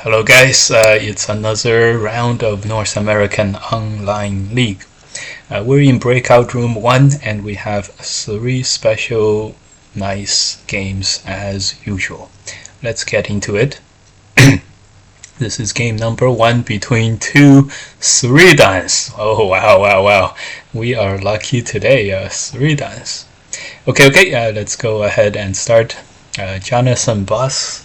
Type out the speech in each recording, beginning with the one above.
Hello guys, it's another round of North American Online League. We're in breakout room 1 and we have 3 special nice games as usual. Let's get into it. This is game number 1 between two Sridans. Oh wow. We are lucky today, Sridans. Okay, let's go ahead and start. Jonathan Buss.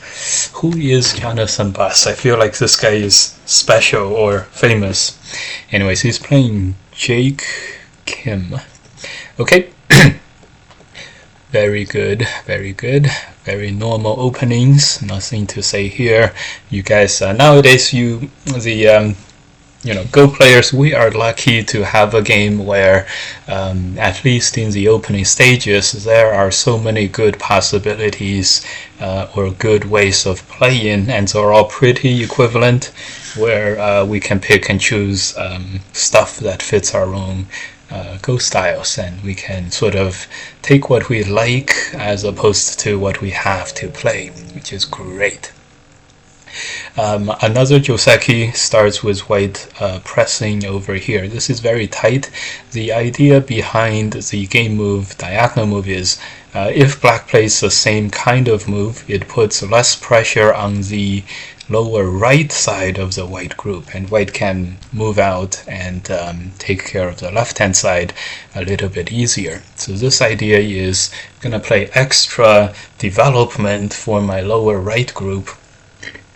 Who is Jonathan Buss? I feel like this guy is special or famous. Anyways, he's playing Jake Kim. Okay. Very good. Very normal openings. Nothing to say here. You guys, nowadays, Go players, we are lucky to have a game where, at least in the opening stages, there are so many good possibilities or good ways of playing, and they're all pretty equivalent, where we can pick and choose stuff that fits our own Go styles, and we can sort of take what we like as opposed to what we have to play, which is great. Another Joseki starts with white pressing over here. This is very tight. The idea behind the game move, diagonal move, is if black plays the same kind of move, it puts less pressure on the lower right side of the white group, and white can move out and take care of the left hand side a little bit easier. So this idea is going to play extra development for my lower right group.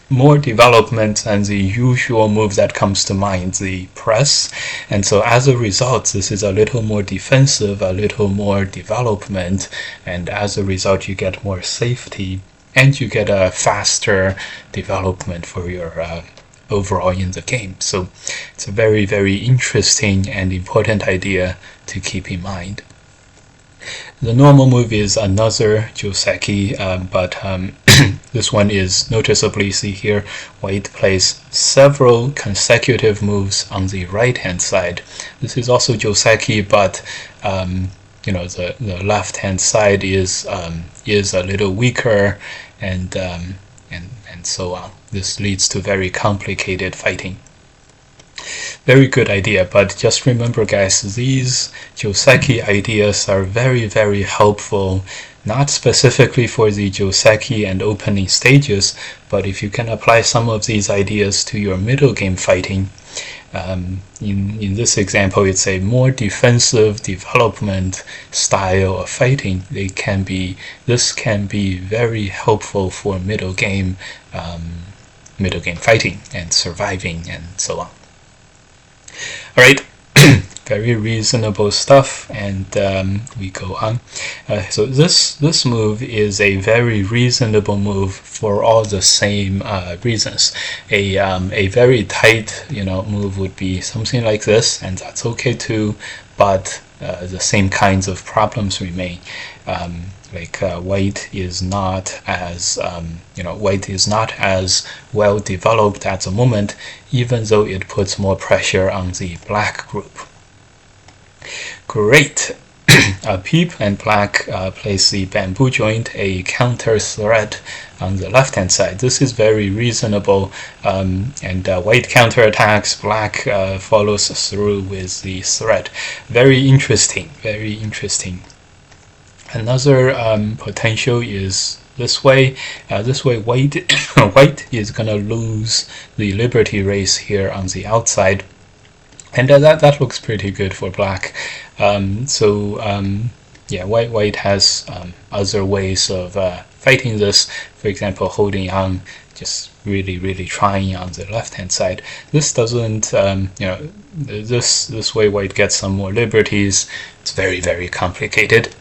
More development than the usual move that comes to mind, the press. And so as a result, this is a little more defensive, a little more development, and as a result you get more safety and you get a faster development for your overall in the game. So it's a very interesting and important idea to keep in mind. The normal move is another Joseki, but this one is noticeably, see here, white plays several consecutive moves on the right hand side. This is also Joseki, but the left hand side is a little weaker, and so on. This leads to very complicated fighting. Very good idea, but just remember guys, these Joseki ideas are very helpful, not specifically for the Joseki and opening stages, but if you can apply some of these ideas to your middle game fighting, in this example it's a more defensive development style of fighting. This can be very helpful for middle game fighting and surviving and so on. Alright, very reasonable stuff, and we go on. So this move is a very reasonable move for all the same reasons. A very tight move would be something like this, and that's okay too, but the same kinds of problems remain. White is not as well developed at the moment, even though it puts more pressure on the black group. Great. Peep and black plays the bamboo joint, a counter threat on the left hand side. This is very reasonable, and white counterattacks, black follows through with the threat. Very interesting. Another potential is this way. White is gonna lose the liberty race here on the outside, and that looks pretty good for black. White has other ways of fighting this. For example, holding on, just really trying on the left hand side. This doesn't, this way white gets some more liberties. It's very complicated.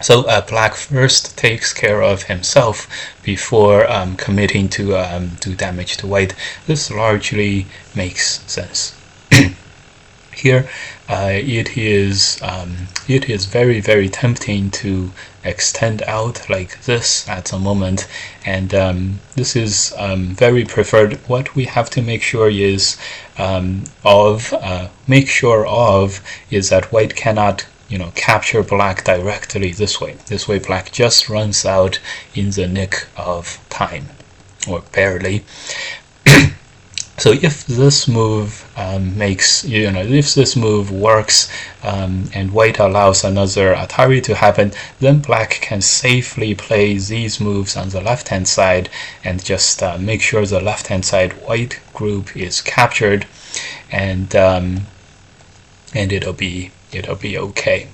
So black first takes care of himself before committing to do damage to white. This largely makes sense. Here, it is very tempting to extend out like this at the moment, and this is very preferred. What we have to make sure is is that white cannot capture black directly this way. This way black just runs out in the nick of time. or barely. So if this move if this move works and white allows another Atari to happen, then black can safely play these moves on the left-hand side and just make sure the left-hand side white group is captured, and it'll be okay.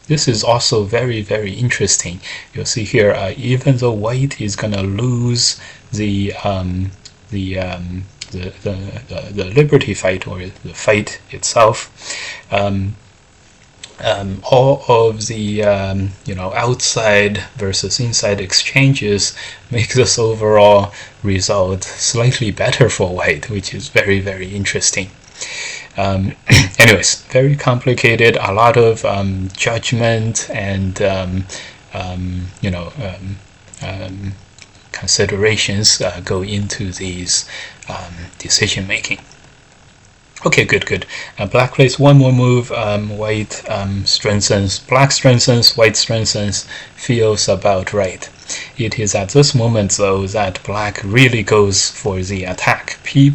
This is also very, very interesting. You'll see here, even though white is gonna lose the liberty fight, or the fight itself, all of the outside versus inside exchanges make this overall result slightly better for white, which is very, very interesting. Anyways, very complicated, a lot of judgment and considerations go into these decision making. Okay, good. Black plays one more move. White strengthens. Black strengthens. White strengthens. Feels about right. It is at this moment, though, that black really goes for the attack peep,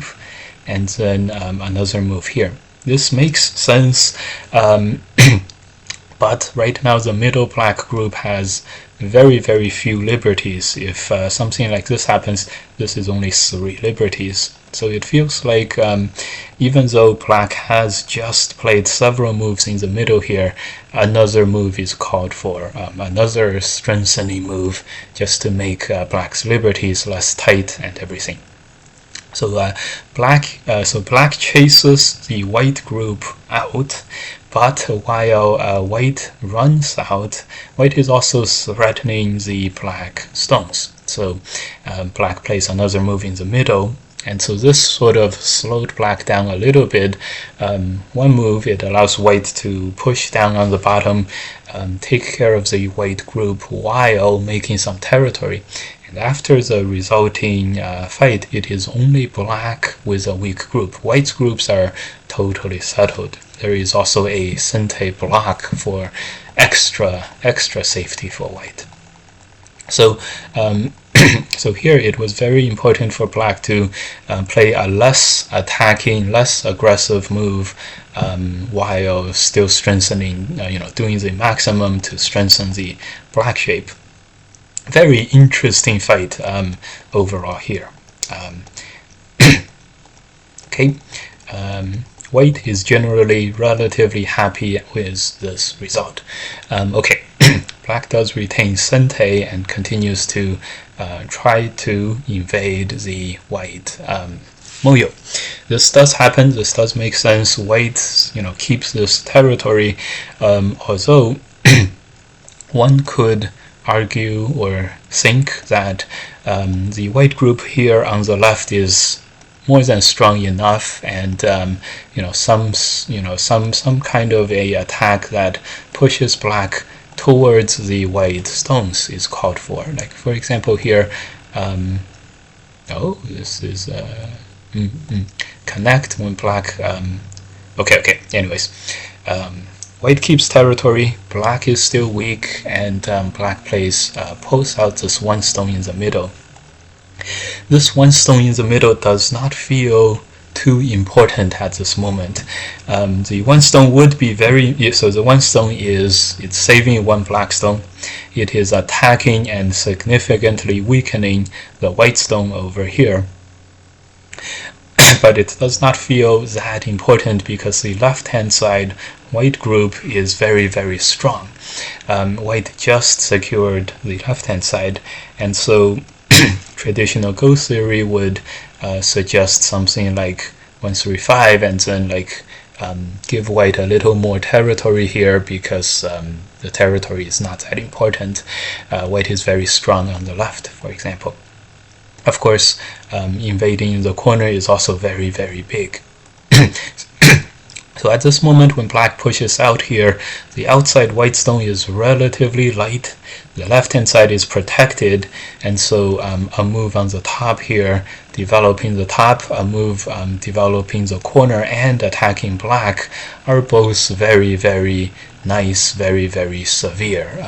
and then another move here. This makes sense, but right now the middle black group has very, very few liberties. If something like this happens, this is only 3 liberties. So it feels like even though black has just played several moves in the middle here, another move is called for, another strengthening move, just to make black's liberties less tight and everything. So black chases the white group out, but while white runs out, white is also threatening the black stones. So black plays another move in the middle, and so this sort of slowed black down a little bit. One move, it allows white to push down on the bottom, take care of the white group while making some territory. And after the resulting fight, it is only black with a weak group. White's groups are totally settled. There is also a Sente block for extra safety for white. So so here it was very important for black to play a less attacking, less aggressive move, while still strengthening, doing the maximum to strengthen the black shape. Very interesting fight overall here. Okay, white is generally relatively happy with this result. Okay, black does retain Sente and continues to try to invade the white moyo. This does happen. This does make sense. White, keeps this territory, although one could argue or think that the white group here on the left is more than strong enough, and some kind of a attack that pushes black towards the white stones is called for. Like for example here, this is connect when black. Okay. Anyways. White keeps territory, black is still weak, and black pulls out this one stone in the middle. This one stone in the middle does not feel too important at this moment. The one stone would be so the one stone it's saving one black stone. It is attacking and significantly weakening the white stone over here. But it does not feel that important because the left-hand side white group is very, very strong. White just secured the left-hand side, and so traditional Go theory would suggest something like 135, and then give white a little more territory here because the territory is not that important. White is very strong on the left, for example. Of course, invading the corner is also very, very big. So at this moment, when black pushes out here, the outside white stone is relatively light. The left-hand side is protected, and so a move on the top here, developing the top, a move developing the corner and attacking black are both very, very nice, very, very severe.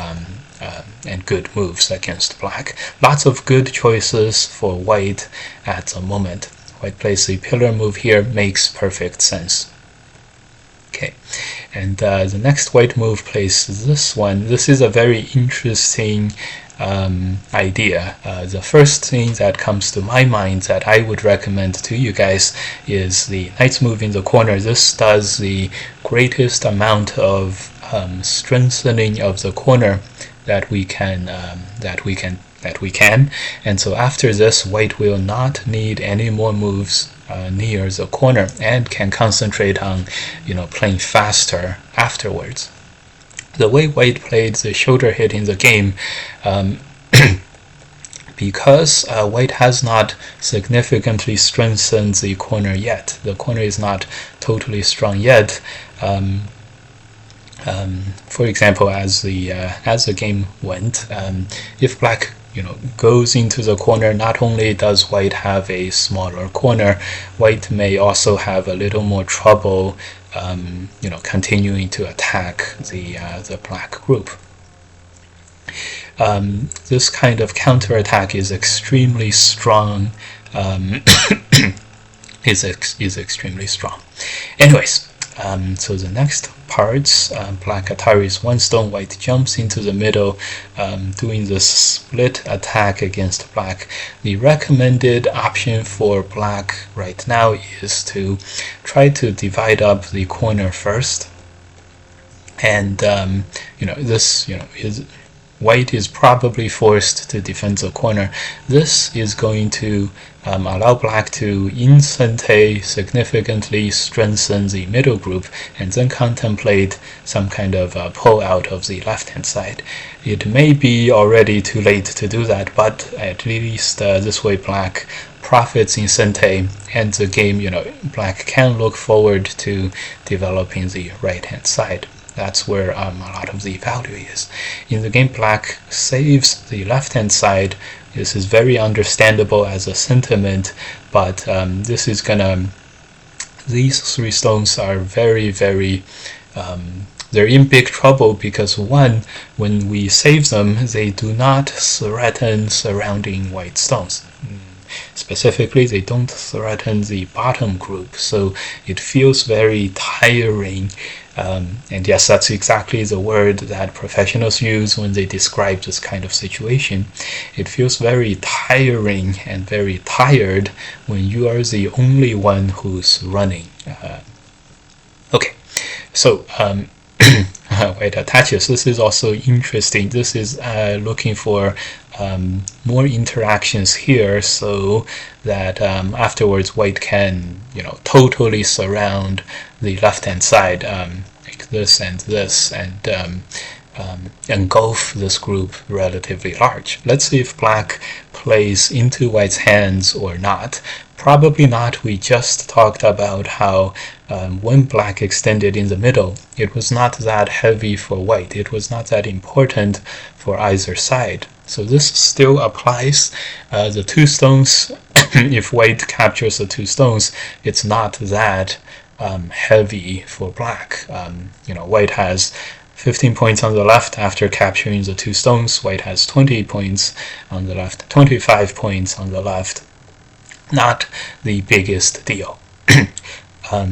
and good moves against black. Lots of good choices for white at the moment. White plays the pillar move here, makes perfect sense. Okay, and the next white move plays this one. This is a very interesting idea. The first thing that comes to my mind that I would recommend to you guys is the knight's move in the corner. This does the greatest amount of strengthening of the corner that we can, and so after this, white will not need any more moves near the corner and can concentrate on, playing faster afterwards. The way white played the shoulder hit in the game, because white has not significantly strengthened the corner yet. The corner is not totally strong yet. For example, as the game went, if black goes into the corner, not only does white have a smaller corner, white may also have a little more trouble continuing to attack the black group. This kind of counterattack is extremely strong. is extremely strong. Anyways, so the next parts, black attaries one stone, white jumps into the middle, doing the split attack against black. The recommended option for black right now is to try to divide up the corner first, and white is probably forced to defend the corner. This is going to allow black to instantly significantly strengthen the middle group and then contemplate some kind of pull out of the left hand side. It may be already too late to do that, but at least this way black profits instantly, and the game, black can look forward to developing the right hand side. That's where a lot of the value is. In the game, black saves the left-hand side. This is very understandable as a sentiment, but these three stones are very, very, they're in big trouble because one, when we save them, they do not threaten surrounding white stones. Specifically, they don't threaten the bottom group, so it feels very tiring. And yes, that's exactly the word that professionals use when they describe this kind of situation. It feels very tiring and very tired when you are the only one who's running. Okay, so white attaches. This is also interesting. This is looking for more interactions here, so that afterwards white can totally surround the left hand side, like this, and engulf this group relatively large. Let's see if black plays into white's hands or not. Probably not. We just talked about how when black extended in the middle, it was not that heavy for white. It was not that important for either side. So this still applies. The two stones, if white captures the two stones, it's not that heavy for black. White has 15 points on the left after capturing the two stones. White has 20 points on the left, 25 points on the left. Not the biggest deal.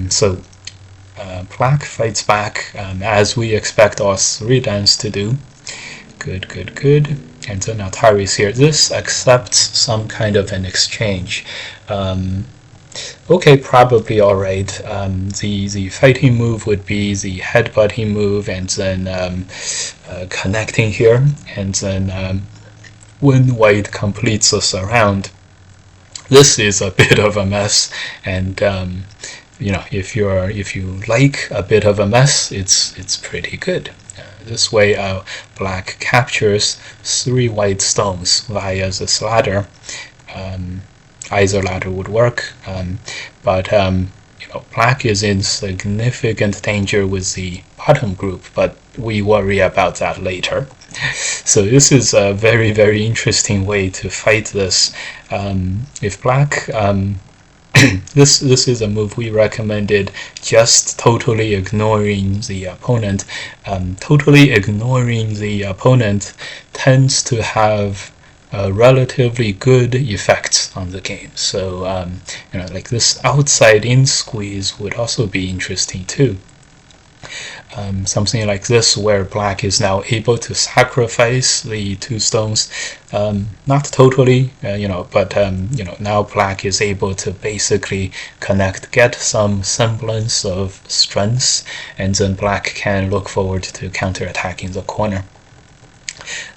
So black fights back as we expect all three dans to do. Good. And then Atari is here. This accepts some kind of an exchange. Okay, probably all right. The fighting move would be the headbutting move, and then connecting here, and then when white completes the surround. This is a bit of a mess, and if you like a bit of a mess, it's pretty good. This way, black captures three white stones via this ladder. Either ladder would work, but black is in significant danger with the bottom group, but we worry about that later. So this is a very, very interesting way to fight this. If black this is a move we recommended, just totally ignoring the opponent. Totally ignoring the opponent tends to have relatively good effects on the game. So like this outside-in squeeze would also be interesting too. Something like this, where black is now able to sacrifice the 2 stones, not totally, but now black is able to basically connect, get some semblance of strength, and then black can look forward to counterattacking the corner.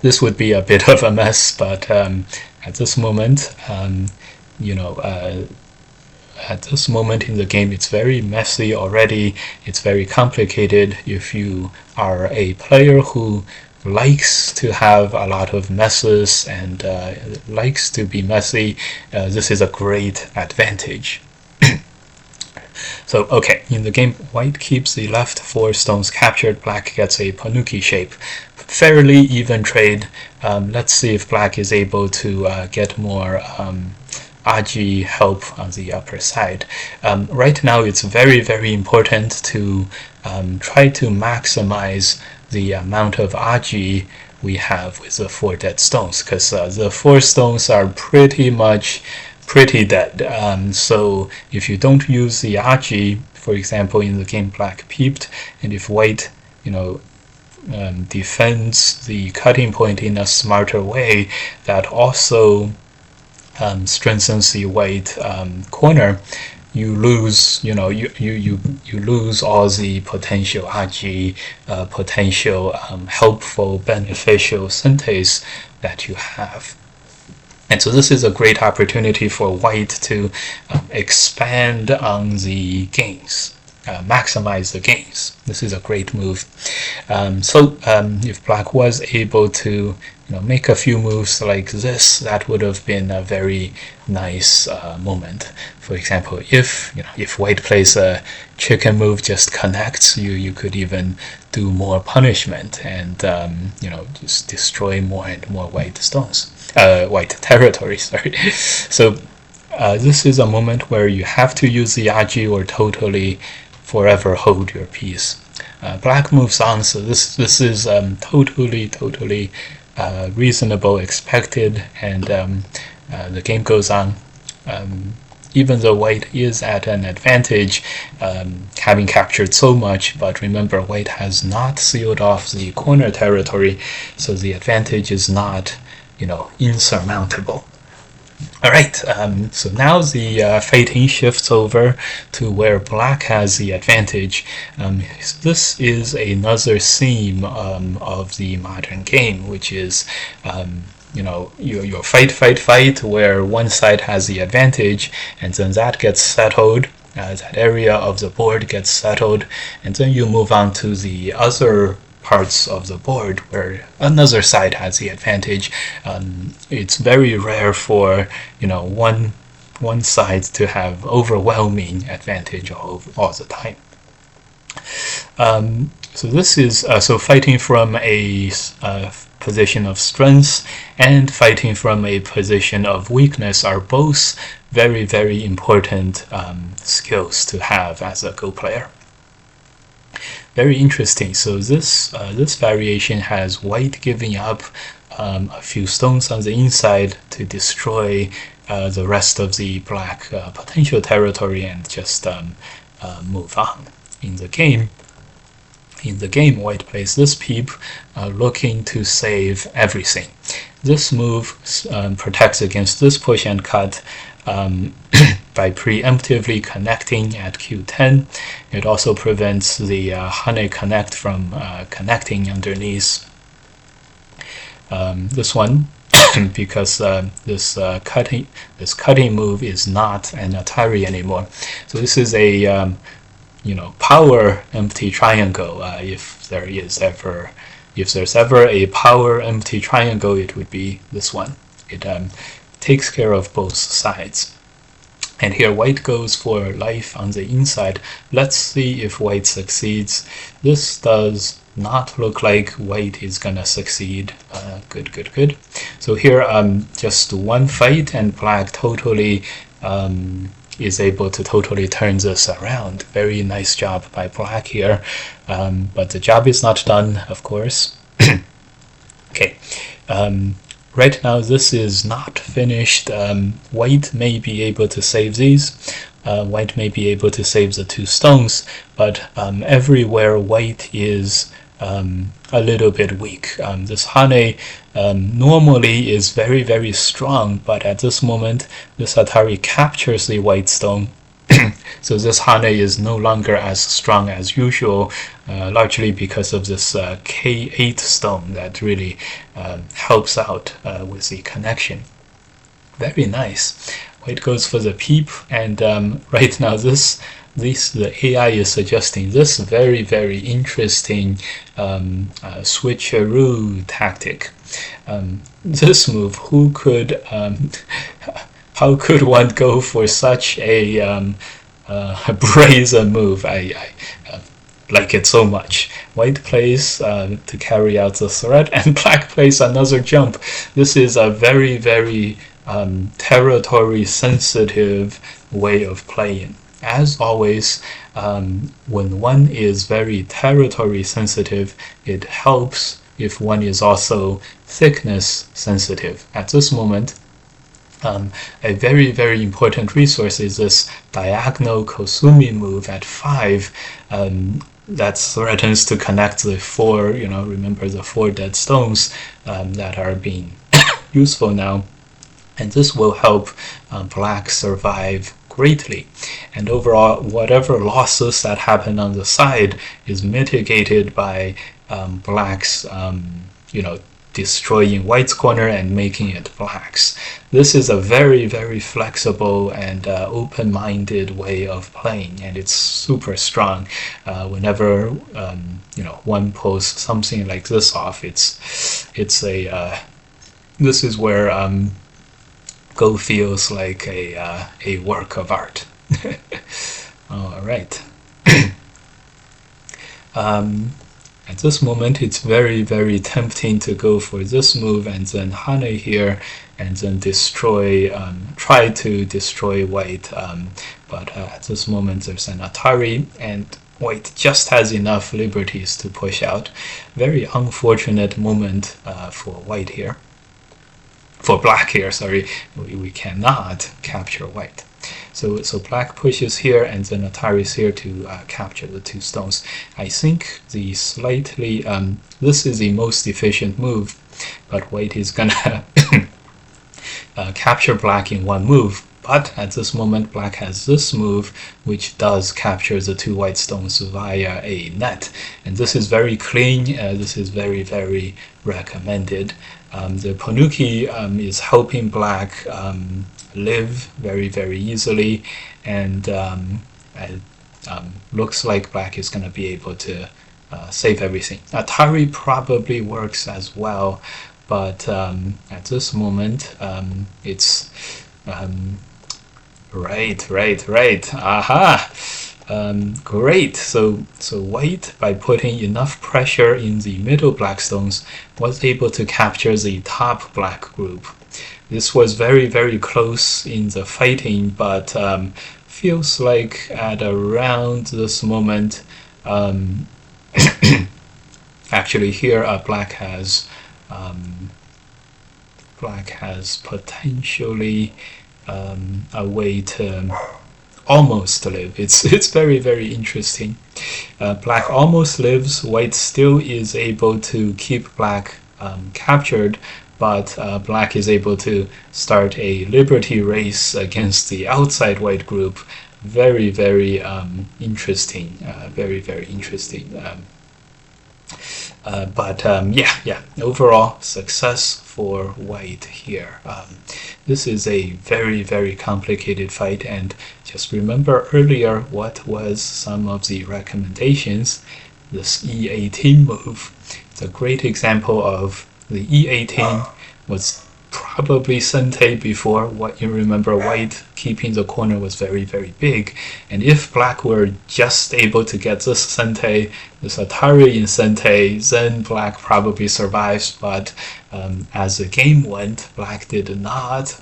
This would be a bit of a mess, but at this moment, at this moment in the game, it's very messy already. It's very complicated. If you are a player who likes to have a lot of messes and likes to be messy, this is a great advantage. So, okay, in the game, white keeps the left 4 stones captured, black gets a Panuki shape. Fairly even trade. Let's see if black is able to get more Aji help on the upper side. Right now, it's very, very important to try to maximize the amount of Aji we have with the 4 dead stones, because the 4 stones are pretty dead. So if you don't use the Aji, for example, in the game black peeped, and if white, defends the cutting point in a smarter way, that also strengthens the white corner, you lose, you lose all the potential Aji, potential helpful, beneficial synthase that you have. And so this is a great opportunity for white to expand on the gains, maximize the gains. This is a great move. If black was able to make a few moves like this, that would have been a very nice moment. For example, if white plays a chicken move, just connects, you could even do more punishment and just destroy more and more white stones, white territory. Sorry. So this is a moment where you have to use the Aji or totally forever hold your peace. Black moves on, so this is totally reasonable, expected, and the game goes on. Even though white is at an advantage, having captured so much, but remember, white has not sealed off the corner territory, so the advantage is not, insurmountable. All right, so now the fighting shifts over to where black has the advantage. This is another theme of the modern game, which is your fight, where one side has the advantage, and then that gets settled. That area of the board gets settled, and then you move on to the other parts of the board where another side has the advantage. It's very rare for one side to have overwhelming advantage all the time. So this is fighting from a position of strength and fighting from a position of weakness are both very, very important skills to have as a Go player. Very interesting. So this variation has white giving up a few stones on the inside to destroy the rest of the black potential territory and just move on. In the game, white plays this peep, looking to save everything. This move protects against this push and cut by preemptively connecting at Q10. It also prevents the Hane connect from connecting underneath this one, because this cutting move is not an Atari anymore. So this is a power empty triangle. If there's ever a power empty triangle, it would be this one. It takes care of both sides. And here white goes for life on the inside. Let's see if white succeeds. This does not look like white is gonna succeed. Good. So here just one fight and black totally is able to totally turn this around. Very nice job by black here, but the job is not done, of course. Okay, right now this is not finished. White may be able to save these. White may be able to save the 2 stones, but everywhere white is a little bit weak. This Hane normally is very, very strong, but at this moment, this Atari captures the white stone. So this Hane is no longer as strong as usual, largely because of this K8 stone that really helps out with the connection. Very nice. White goes for the peep, and right now the AI is suggesting this very, very interesting switcheroo tactic. This move, how could one go for such a brazen move? I like it so much. White plays to carry out the threat, and black plays another jump. This is a very, very territory sensitive way of playing. As always, when one is very territory sensitive, it helps if one is also thickness sensitive. At this moment, a very, very important resource is this diagonal Kosumi move at 5 that threatens to connect the 4, remember the 4 dead stones that are being useful now. And this will help black survive greatly. And overall, whatever losses that happen on the side is mitigated by black's, destroying white's corner and making it black's. This is a very, very flexible and open-minded way of playing, and it's super strong. Whenever one pulls something like this off, this is where Go feels like a work of art. All right. At this moment, it's very, very tempting to go for this move and then Hane here, and then try to destroy white. But at this moment, there's an Atari, and white just has enough liberties to push out. Very unfortunate moment for white here. For black here, sorry, we cannot capture white. So black pushes here, and then Atari's here to capture the 2 stones. I think the slightly, this is the most efficient move, but white is gonna capture black in 1 move. But at this moment, black has this move, which does capture the 2 white stones via a net. And this is very clean. This is very, very recommended. The Ponuki is helping black live very, very easily, and it looks like black is going to be able to save everything. Atari probably works as well, but at this moment, it's right. Aha! Great. So white, by putting enough pressure in the middle black stones, was able to capture the top black group. This was very, very close in the fighting, but feels like at around this moment, actually here black has potentially a way to almost live. It's very, very interesting. Black almost lives. White still is able to keep black captured, but black is able to start a liberty race against the outside white group. Very, very interesting. Very, very interesting. Yeah, overall success for white here. This is a very, very complicated fight, and just remember earlier what was some of the recommendations. This E18 move. It's a great example of the E18 was probably sente before. What you remember, white keeping the corner was very, very big, and if black were just able to get this sente, this Atari in sente, then black probably survives. But as the game went, black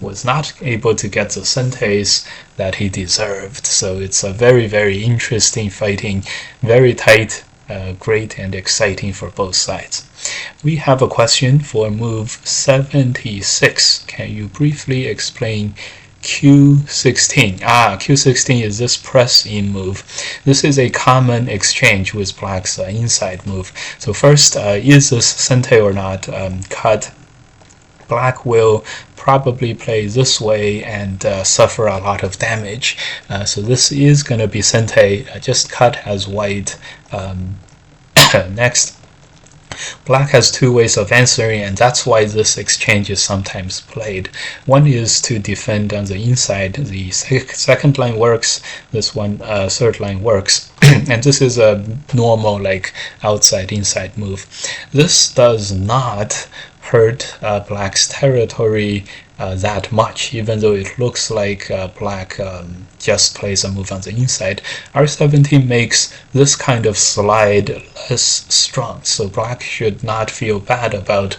was not able to get the sentes that he deserved. So it's a very, very interesting fighting, very tight, great and exciting for both sides. We have a question for move 76. Can you briefly explain Q16? Q16 is this press-in move. This is a common exchange with black's inside move. So first, is this sente or not cut? Black will probably play this way and suffer a lot of damage. So this is going to be sente, just cut as white. Next, black has two ways of answering, and that's why this exchange is sometimes played. One is to defend on the inside. The second line works. This one, third line works. And this is a normal like outside-inside move. This does not hurt black's territory that much, even though it looks like black just plays a move on the inside. R17 makes this kind of slide less strong, so black should not feel bad about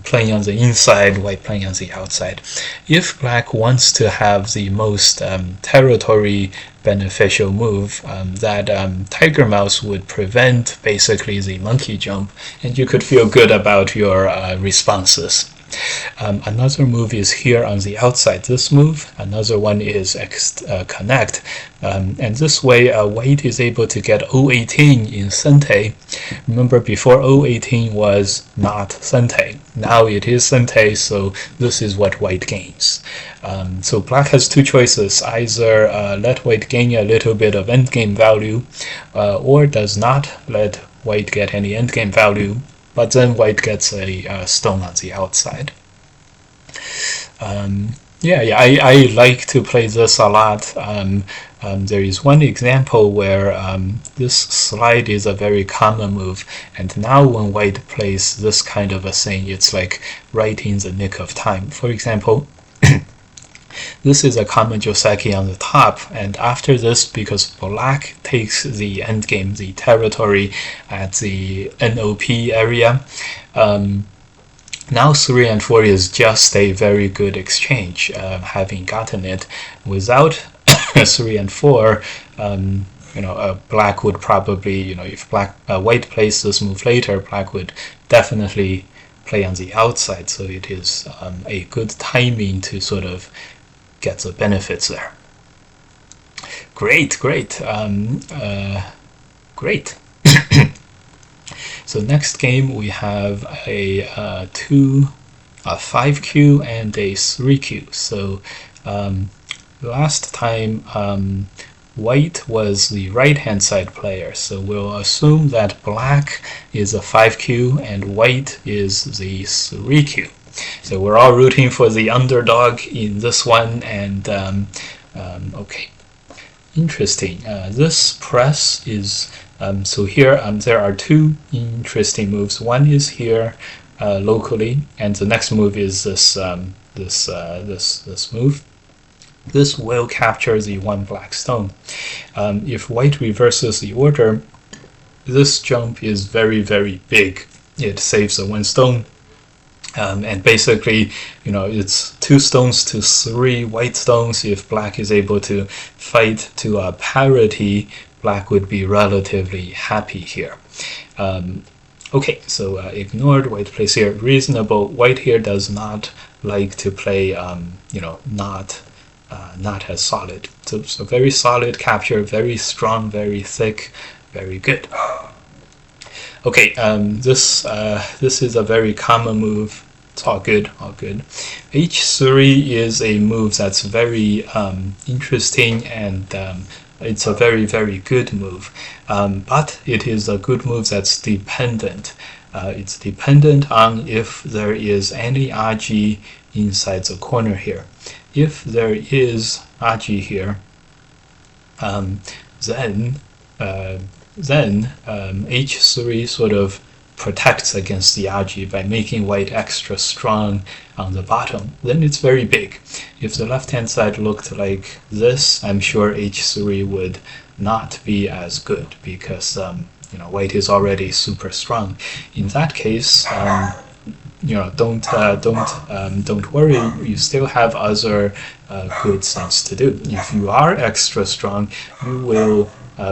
playing on the inside, white playing on the outside. If black wants to have the most territory beneficial move, that tiger mouse would prevent basically the monkey jump, and you could feel good about your responses. Another move is here on the outside, this move. Another one is connect. And this way, white is able to get 018 in sente. Remember, before 018 was not sente. Now it is sente, so this is what white gains. So black has two choices. Either let white gain a little bit of endgame value, or does not let white get any endgame value, but then white gets a stone on the outside. I like to play this a lot. There is one example where this slide is a very common move, and now when white plays this kind of a thing, it's like right in the nick of time. For example, this is a common Joseki on the top, and after this, because black takes the endgame, the territory at the NOP area, now 3 and 4 is just a very good exchange, having gotten it. Without 3 and 4, black would probably, if white plays this move later, black would definitely play on the outside, so it is a good timing to sort of get the benefits there. Great. So next game we have a 5Q and a 3Q. So last time white was the right hand side player, so we'll assume that black is a 5Q and white is the 3Q. So we're all rooting for the underdog in this one, and okay, interesting. This press is so here there are two interesting moves. One is here locally, and the next move is this this move. This will capture the one black stone. If white reverses the order, this jump is very, very big. It saves the one stone. And basically, it's 2 stones to 3 white stones. If black is able to fight to a parity, black would be relatively happy here. Okay, so ignored, white plays here. Reasonable. White here does not like to play, not as solid. So very solid capture, very strong, very thick, very good. Okay, this is a very common move. It's all good. H3 is a move that's very interesting, and it's a very, very good move. But it is a good move that's dependent. It's dependent on if there is any Aji inside the corner here. If there is Aji here, then H3 sort of protects against the algae by making white extra strong on the bottom, then it's very big. If the left-hand side looked like this, I'm sure h3 would not be as good because white is already super strong. In that case, don't worry. You still have other good things to do. If you are extra strong, you will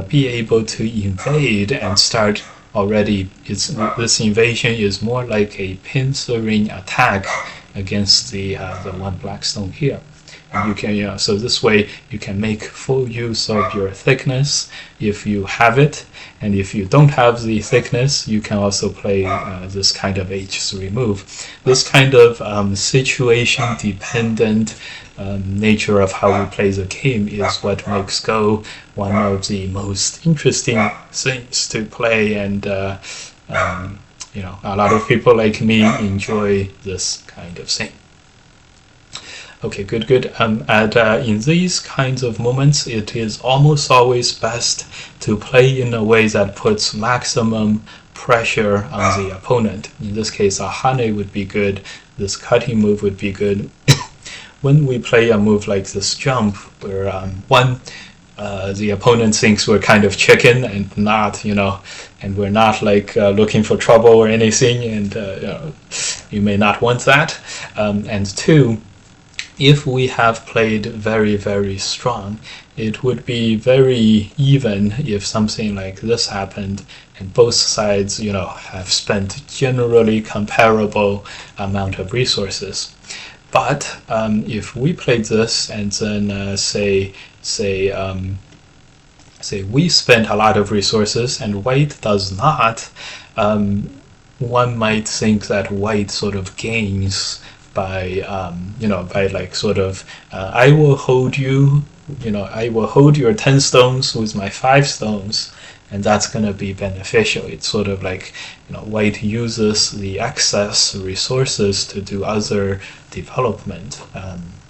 be able to invade and start already. This invasion is more like a pincering attack against the one black stone here. And you can, so this way you can make full use of your thickness if you have it, and if you don't have the thickness, you can also play this kind of h3 move. This kind of situation-dependent nature of how we play the game is what makes Go one of the most interesting things to play, and a lot of people like me enjoy this kind of thing. Okay, good. In these kinds of moments, it is almost always best to play in a way that puts maximum pressure on the opponent. In this case, a hane would be good. This cutting move would be good. When we play a move like this jump, where the opponent thinks we're kind of chicken and not, and we're not like looking for trouble or anything, and you may not want that. And two, if we have played very, very strong, it would be very even if something like this happened and both sides, have spent generally comparable amount of resources. But if we played this and then say we spent a lot of resources and white does not, one might think that white sort of gains by I will hold you, I will hold your 10 stones with my 5 stones, and that's going to be beneficial. It's sort of like, white uses the excess resources to do other development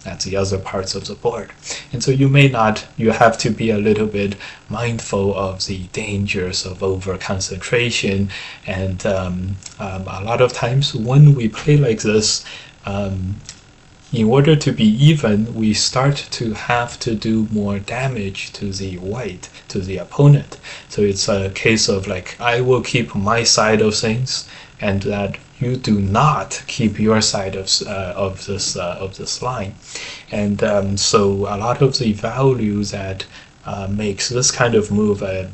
at the other parts of the board. And so you have to be a little bit mindful of the dangers of over-concentration, and a lot of times when we play like this, in order to be even, we start to have to do more damage to the opponent. So it's a case of like, I will keep my side of things, and that you do not keep your side of this line. And so a lot of the value that makes this kind of move a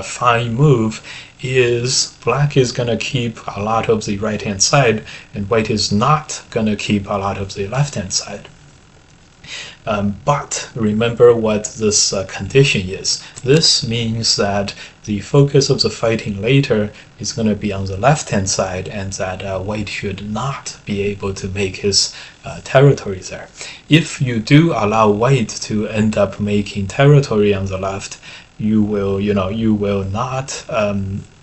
fine move is black is going to keep a lot of the right hand side and white is not going to keep a lot of the left hand side. But remember what this condition is. This means that the focus of the fighting later is going to be on the left hand side, and that white should not be able to make his territory there. If you do allow white to end up making territory on the left, you will not,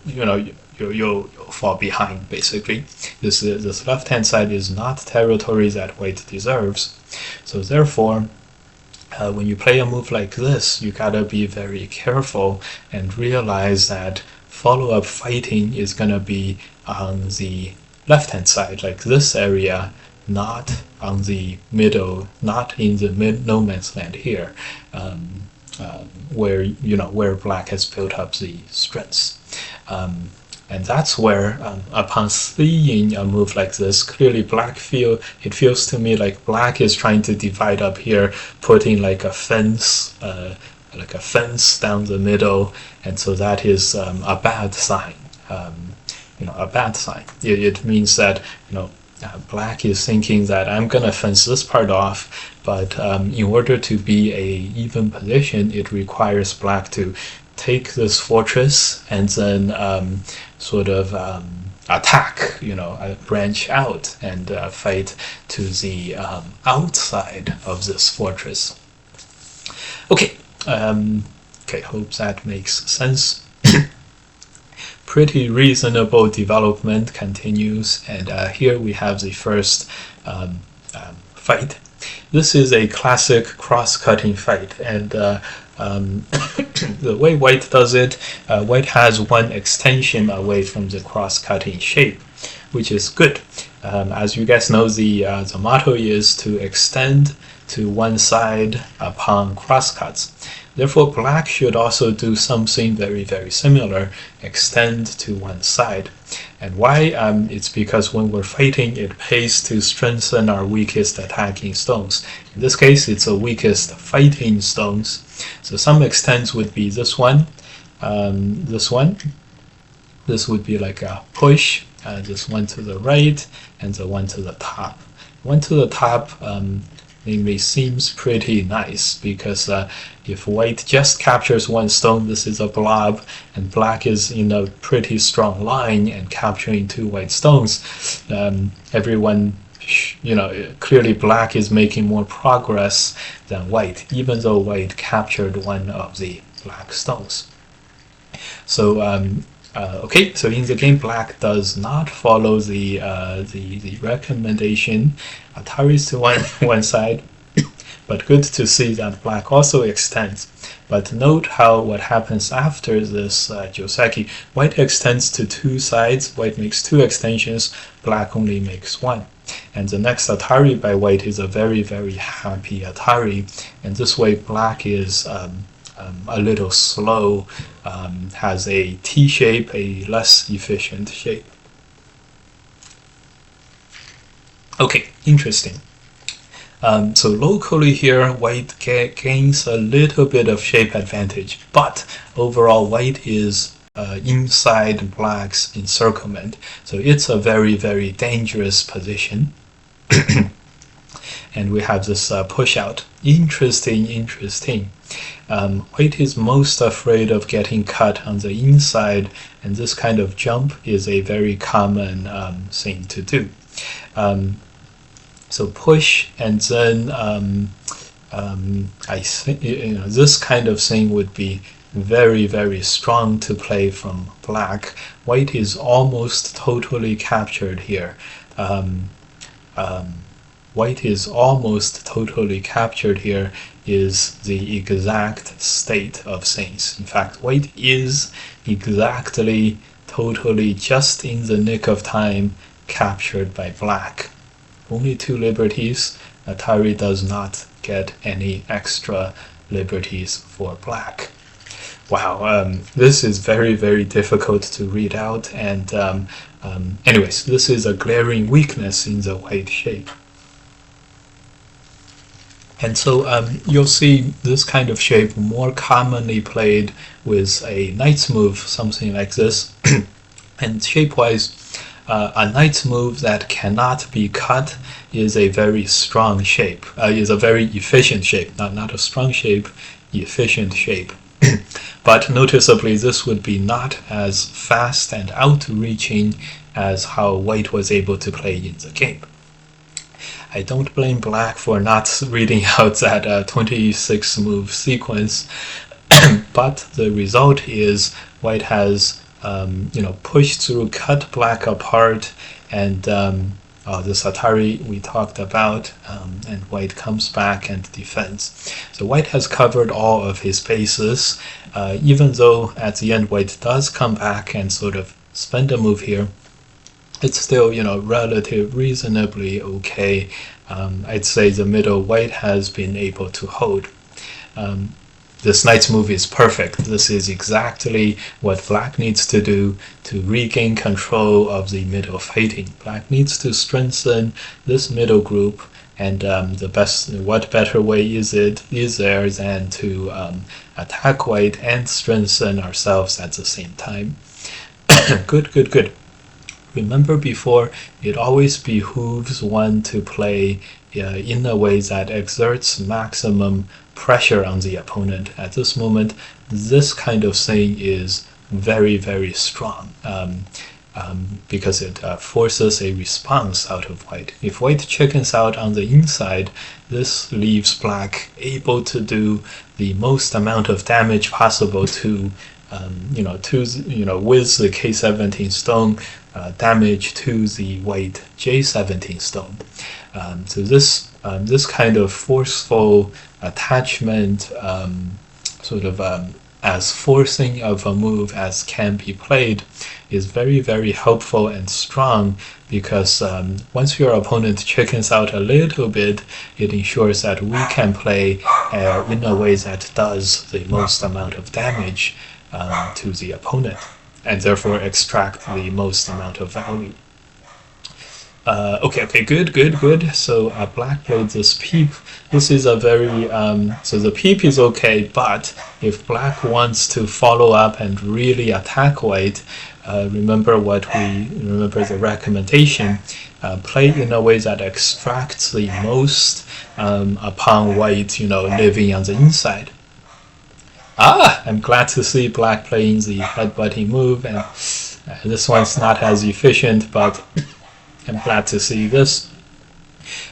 you'll fall behind, basically. This left hand side is not territory that white deserves. So therefore, when you play a move like this, you gotta be very careful and realize that follow-up fighting is gonna be on the left-hand side, like this area, not on the middle, not in the no man's land here, where black has built up the strengths. And that's where, upon seeing a move like this, clearly it feels to me like black is trying to divide up here, putting like a fence down the middle, and so that is a bad sign. A bad sign. It means that black is thinking that I'm gonna fence this part off, but in order to be a even position, it requires black to take this fortress and then attack, branch out and fight to the outside of this fortress. Okay, hope that makes sense. Pretty reasonable development continues, and here we have the first fight. This is a classic cross-cutting fight, and The way white does it, white has one extension away from the cross-cutting shape, which is good. As you guys know, the motto is to extend to one side upon crosscuts. Therefore, black should also do something very, very similar, extend to one side. And why? It's because when we're fighting, it pays to strengthen our weakest attacking stones. In this case, it's a weakest fighting stones. So some extents would be this one, this one. This would be like a push, this one to the right, and the one to the top. One to the top, namely, seems pretty nice because if white just captures one stone, this is a blob, and black is in a pretty strong line and capturing two white stones. Everyone, clearly black is making more progress than white, even though white captured one of the black stones. So okay, so in the game, black does not follow the recommendation. Atari's to one side, but good to see that black also extends. But note how what happens after this Joseki. White extends to two sides. White makes two extensions. Black only makes one. And the next Atari by white is a very, very happy Atari. And this way, black is a little slow, has a T shape, a less efficient shape. Okay, interesting. So locally here, white gains a little bit of shape advantage, but overall white is inside black's encirclement. So it's a very, very dangerous position. And we have this push out. Interesting. White is most afraid of getting cut on the inside, and this kind of jump is a very common thing to do. So push, and then I think this kind of thing would be very, very strong to play from black. White is almost totally captured here. White is almost totally captured here is the exact state of things. In fact, white is exactly, totally, just in the nick of time captured by black. Only two liberties. Atari does not get any extra liberties for black. Wow, this is very, very difficult to read out, and anyways, this is a glaring weakness in the white shape. And so you'll see this kind of shape more commonly played with a knight's move, something like this. And shape-wise, a knight's move that cannot be cut is a very strong shape, is a very efficient shape, not a strong shape, efficient shape. But noticeably, this would be not as fast and outreaching as how white was able to play in the game. I don't blame black for not reading out that 26 move sequence, but the result is white has pushed through, cut black apart, and this Atari we talked about, and white comes back and defends. So white has covered all of his bases, even though at the end white does come back and sort of spend a move here. It's still, relative, reasonably okay. I'd say the middle white has been able to hold. This knight's move is perfect. This is exactly what black needs to do to regain control of the middle fighting. Black needs to strengthen this middle group, and what better way is there than to attack white and strengthen ourselves at the same time. Good. Remember before, it always behooves one to play in a way that exerts maximum pressure on the opponent. At this moment, this kind of thing is very, very strong because it forces a response out of white. If white chickens out on the inside, this leaves black able to do the most amount of damage possible to with the K17 stone, damage to the white J17 stone. So this kind of forceful attachment sort of as forcing of a move as can be played is very, very helpful and strong, because once your opponent chickens out a little bit, it ensures that we can play in a way that does the most amount of damage to the opponent, and therefore extract the most amount of value. Okay, good. So black played this peep. This is a very, so the peep is okay, but if black wants to follow up and really attack white, remember the recommendation, play in a way that extracts the most upon white, living on the inside. I'm glad to see black playing the headbutting move, and this one's not as efficient, but I'm glad to see this.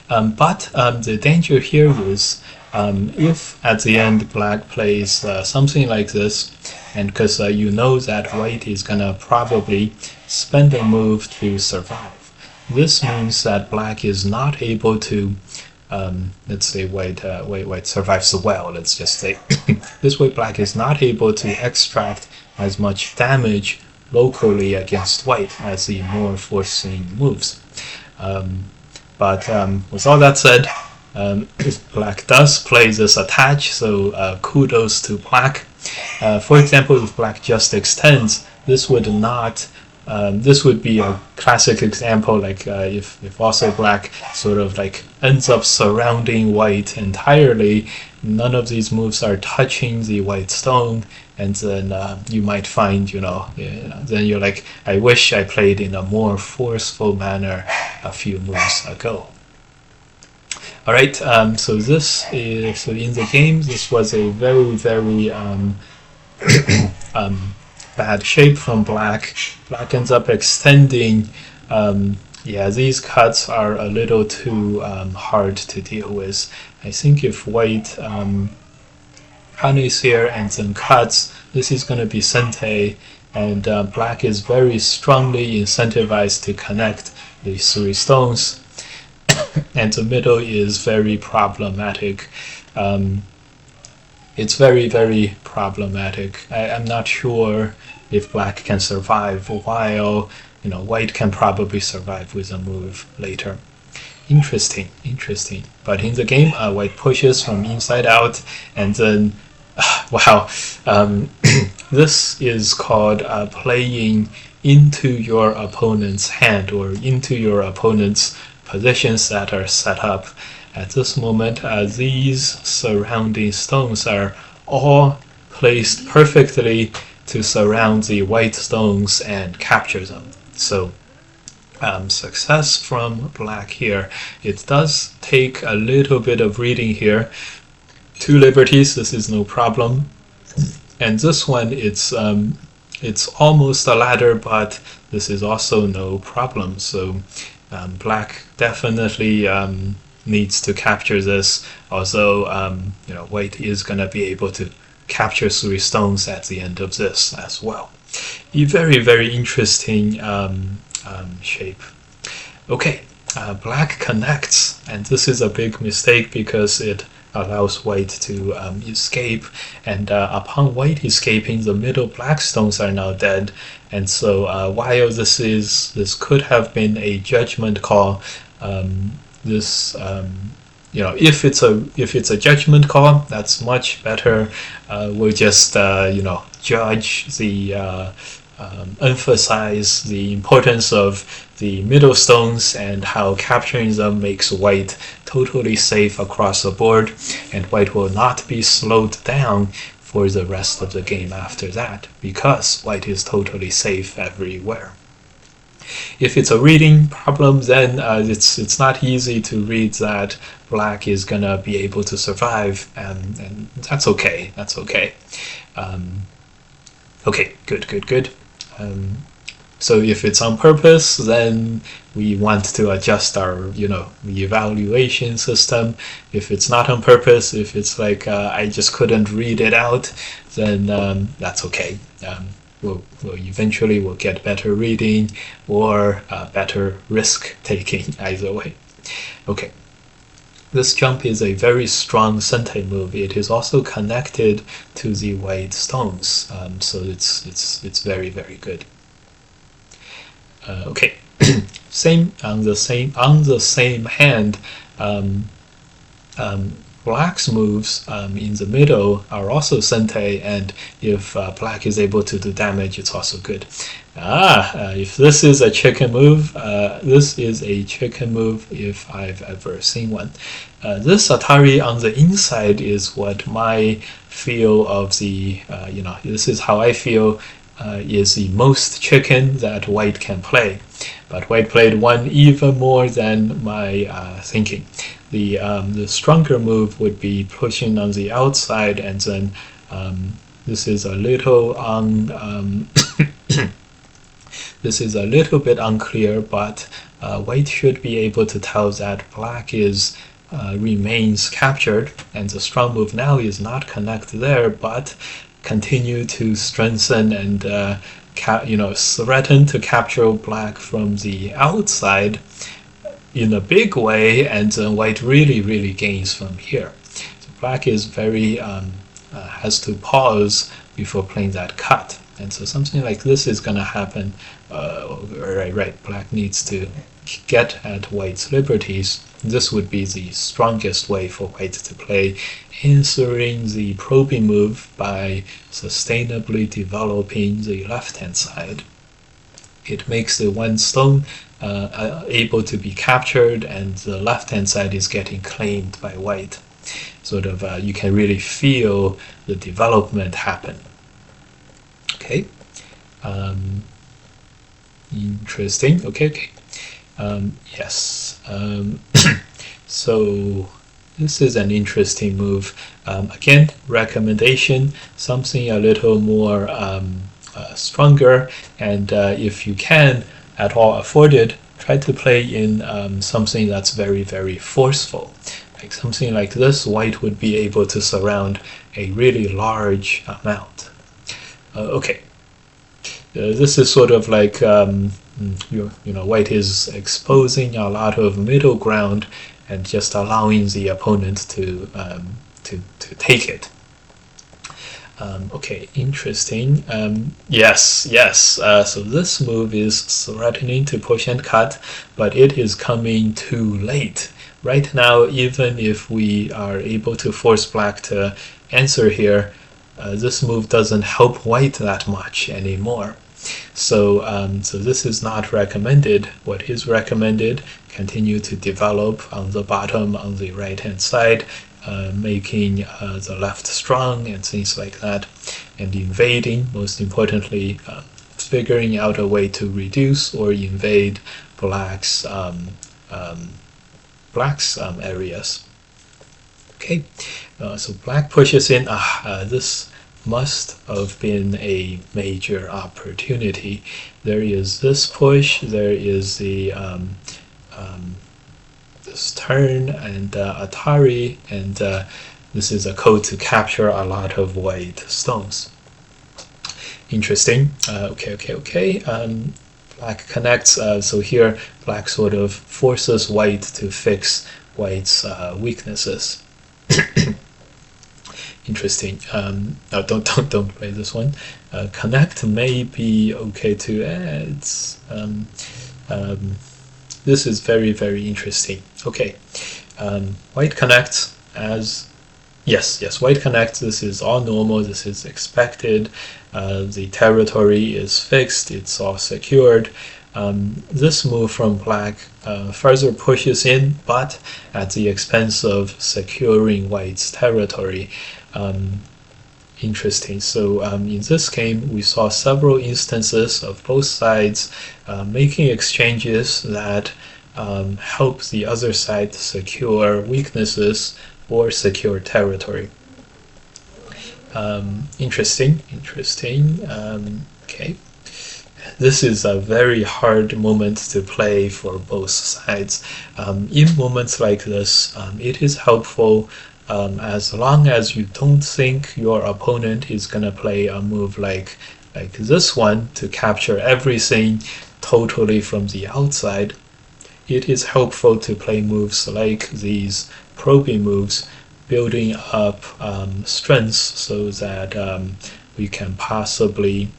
But the danger here is if at the end black plays something like this, and because you know that white is going to probably spend a move to survive, this means that black is not able to, let's say white survives well, let's just say. This way black is not able to extract as much damage locally against white as the more forcing moves. But with all that said, black does play this attach, so kudos to black. For example, if black just extends, this would not. This would be a classic example, like if also black sort of like ends up surrounding white entirely, none of these moves are touching the white stone, and then you might find, then you're like, I wish I played in a more forceful manner a few moves ago. All right, so this is, so in the game, this was a very, very bad shape from black. Black ends up extending. Yeah, these cuts are a little too hard to deal with. I think if white punishes here and then cuts, this is going to be sente, and black is very strongly incentivized to connect these three stones, and the middle is very problematic. It's very, very problematic. I'm not sure if black can survive, while white can probably survive with a move later. Interesting. But in the game, white pushes from inside out, and then wow, this is called playing into your opponent's hand, or into your opponent's positions that are set up. At this moment, these surrounding stones are all placed perfectly to surround the white stones and capture them. So success from black here. It does take a little bit of reading here. 2 liberties, this is no problem. And this one, it's almost a ladder, but this is also no problem. So black definitely needs to capture this, although white is going to be able to capture 3 stones at the end of this as well. A very, very interesting shape. Okay, black connects, and this is a big mistake because it allows white to escape, and upon white escaping, the middle black stones are now dead. And so while this could have been a judgment call, if it's a judgment call, that's much better. We'll just judge the emphasize the importance of the middle stones and how capturing them makes white totally safe across the board, and white will not be slowed down for the rest of the game after that, because white is totally safe everywhere. If it's a reading problem, then it's not easy to read that black is gonna be able to survive, and that's okay. Okay, good. So if it's on purpose, then we want to adjust our evaluation system. If it's not on purpose, if it's like I just couldn't read it out, then that's okay. We'll eventually get better reading or better risk taking, either way. Okay, This jump is a very strong sente move. It is also connected to the white stones, so it's very, very good. Okay, same on the same hand. Black's moves in the middle are also sente, and if black is able to do damage, it's also good. If this is a chicken move, this is a chicken move if I've ever seen one. This Atari on the inside is what my feel of the, this is how I feel is the most chicken that white can play. But white played one even more than my thinking. The stronger move would be pushing on the outside, and then this is a little this is a little bit unclear, but white should be able to tell that black is remains captured, and the strong move now is not connect there, but continue to strengthen and threaten to capture black from the outside in a big way, and then white really gains from here. So black is very has to pause before playing that cut, and so something like this is going to happen. Right, black needs to get at white's liberties. This would be the strongest way for white to play, answering the probing move by sustainably developing the left-hand side. It makes the one stone able to be captured, and the left-hand side is getting claimed by white. Sort of, you can really feel the development happen. Okay, interesting. Okay. Yes. So this is an interesting move. Again, recommendation, something a little more stronger, and if you can at all afford it, try to play in something that's very forceful. Like something like this, white would be able to surround a really large amount. Okay, this is sort of like white is exposing a lot of middle ground and just allowing the opponent to take it. Okay, interesting. Yes. So this move is threatening to push and cut, but it is coming too late. Right now, even if we are able to force black to answer here, this move doesn't help white that much anymore. So this is not recommended. What is recommended, continue to develop on the bottom, on the right-hand side, making the left strong and things like that, and invading, most importantly, figuring out a way to reduce or invade black's areas. Okay, so black pushes in. This must have been a major opportunity. There is this push, there is the this turn, and Atari, and this is a code to capture a lot of white stones. Interesting. Okay. Black connects, so here black sort of forces white to fix white's weaknesses. Interesting. No, don't play this one. Connect may be okay too. This is very interesting. Okay, white connects as yes. White connects. This is all normal. This is expected. The territory is fixed. It's all secured. This move from black further pushes in, but at the expense of securing white's territory. Interesting. So in this game, we saw several instances of both sides making exchanges that help the other side secure weaknesses or secure territory. Interesting. Okay. This is a very hard moment to play for both sides. In moments like this, it is helpful as long as you don't think your opponent is going to play a move like this one to capture everything totally from the outside. it is helpful to play moves like these probing moves, building up strengths so that we can potentially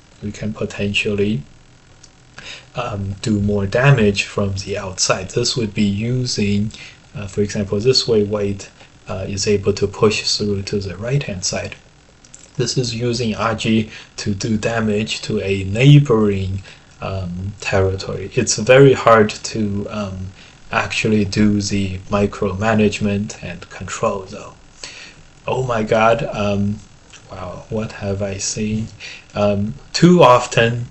do more damage from the outside. This would be using, for example, this way White is able to push through to the right hand side. This is using RG to do damage to a neighboring territory. It's very hard to actually do the micromanagement and control though. Oh my god, wow, what have I seen? Too often,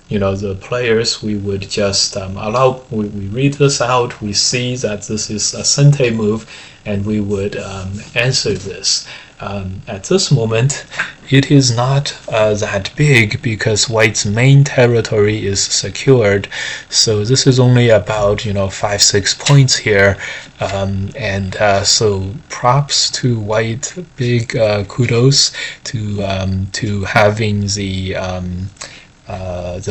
you know, the players, we would just we read this out, we see that this is a Sente move, and we would answer this. At this moment, it is not that big because White's main territory is secured, so this is only about, you know, 5-6 points here, and so props to White, big kudos to having the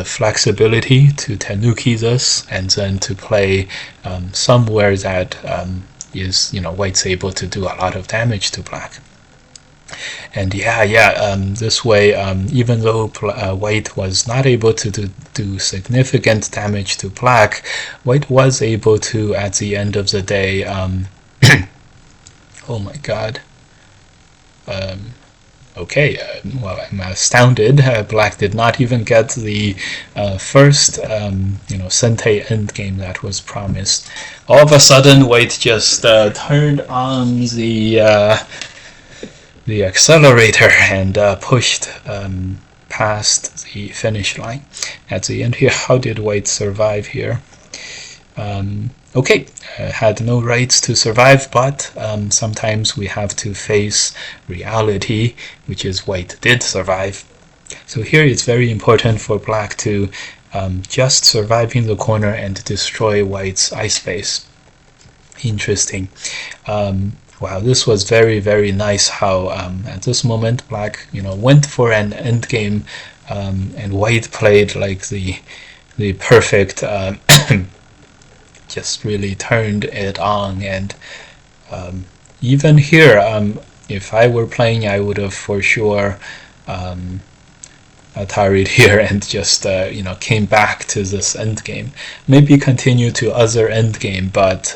flexibility to tenuki this and then to play somewhere that is, you know, White's able to do a lot of damage to Black. And this way, even though White was not able to do significant damage to Black, White was able to, at the end of the day, oh my god. Okay, well, I'm astounded. Black did not even get the first, you know, Sente endgame that was promised. All of a sudden, White just turned on the accelerator and pushed past the finish line. At the end here, how did White survive here? Okay, had no rights to survive, but sometimes we have to face reality, which is White did survive. So here it's very important for Black to just survive in the corner and destroy White's ice base. Interesting. Wow, this was very, very nice how at this moment Black, you know, went for an endgame, and White played like the perfect just really turned it on. And even here, if I were playing, I would have for sure Atari'd here and just you know, came back to this endgame. Maybe continue to other endgame, but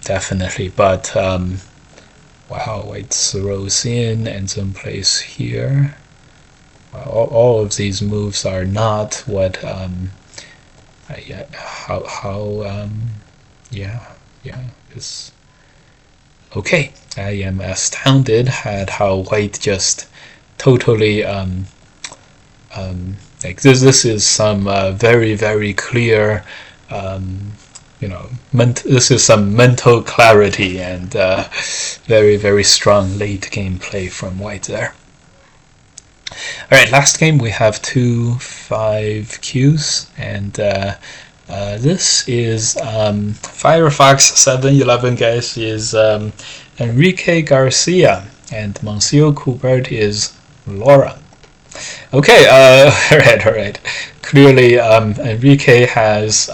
definitely. But wow, White throws in and then plays here. Wow, all of these moves are not what it's okay. I am astounded at how White just totally like this is some very, very clear you know, this is some mental clarity and very, very strong late game play from White there. Alright, last game we have 2-5 Qs, and this is Firefox 711, guys, is Enrique Garcia, and Monsieur Coubert is Laura. Okay, alright. Clearly, Enrique has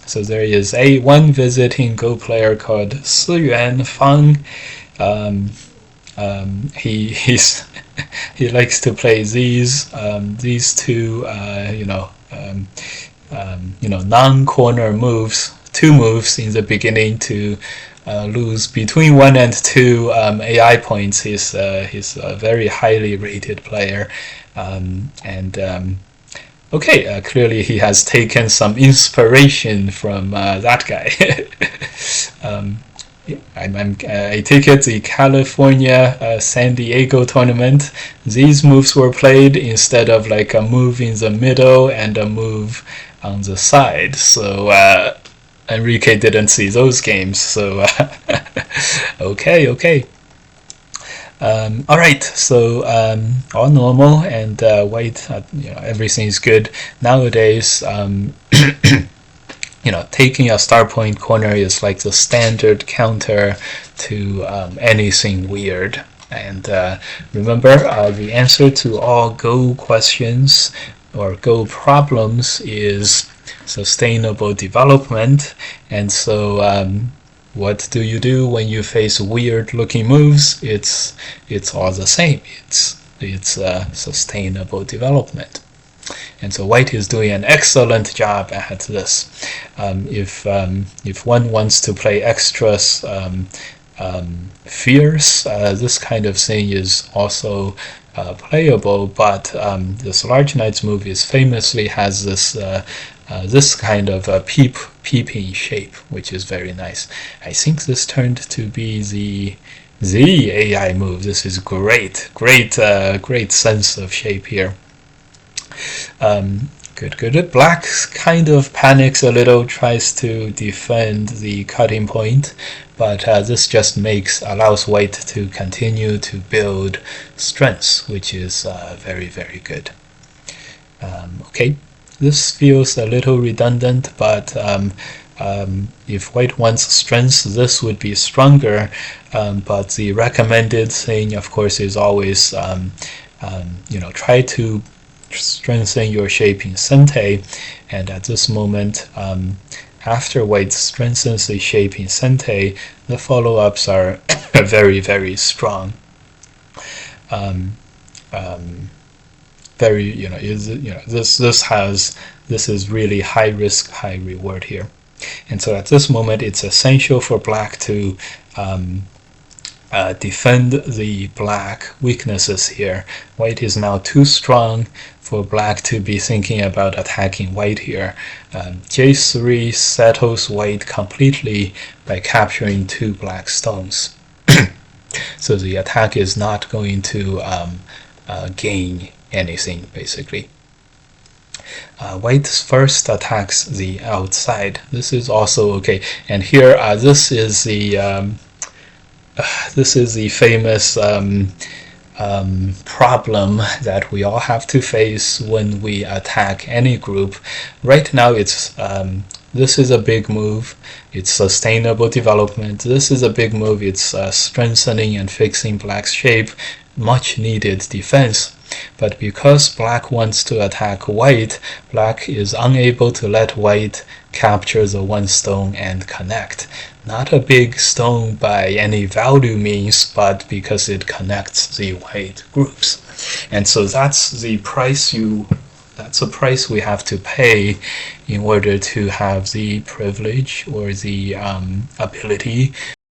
so there is one visiting Go player called Siyuan Fang. He likes to play these two non-corner moves, two moves in the beginning to lose between 1 and 2 AI points. He's a very highly rated player, okay, clearly he has taken some inspiration from that guy. I take it the California San Diego tournament, these moves were played instead of like a move in the middle and a move on the side. So Enrique didn't see those games. So okay. Alright, so all normal, and White, everything's good. Nowadays, taking a star point corner is like the standard counter to anything weird. And remember, the answer to all Go questions or goal problems is sustainable development. And so what do you do when you face weird looking moves? It's all the same. It's sustainable development. And so Weiqi is doing an excellent job at this. If one wants to play extra fierce, this kind of thing is also playable, but this Large Knights movie famously has this kind of a peeping shape, which is very nice. I think this turned to be the AI move. This is great sense of shape here. Good. Black kind of panics a little, tries to defend the cutting point, but this just allows white to continue to build strengths, which is very good. Okay, this feels a little redundant, but if white wants strengths, this would be stronger, but the recommended thing, of course, is always try to strengthen your shape in Sente, and at this moment, after white strengthens the shape in Sente, the follow-ups are very strong. This is really high risk, high reward here, and so at this moment, it's essential for black to defend the black weaknesses here. White is now too strong for black to be thinking about attacking white here. J3 settles white completely by capturing 2 black stones. So the attack is not going to gain anything, basically. White first attacks the outside. This is also okay. And here, this is the famous problem that we all have to face when we attack any group. Right now, this is a big move. It's sustainable development. This is a big move. It's strengthening and fixing black's shape. Much needed defense. But because black wants to attack white, black is unable to let white capture the 1 stone and connect. Not a big stone by any value means, but because it connects the white groups. And so that's the price we have to pay in order to have the privilege or the ability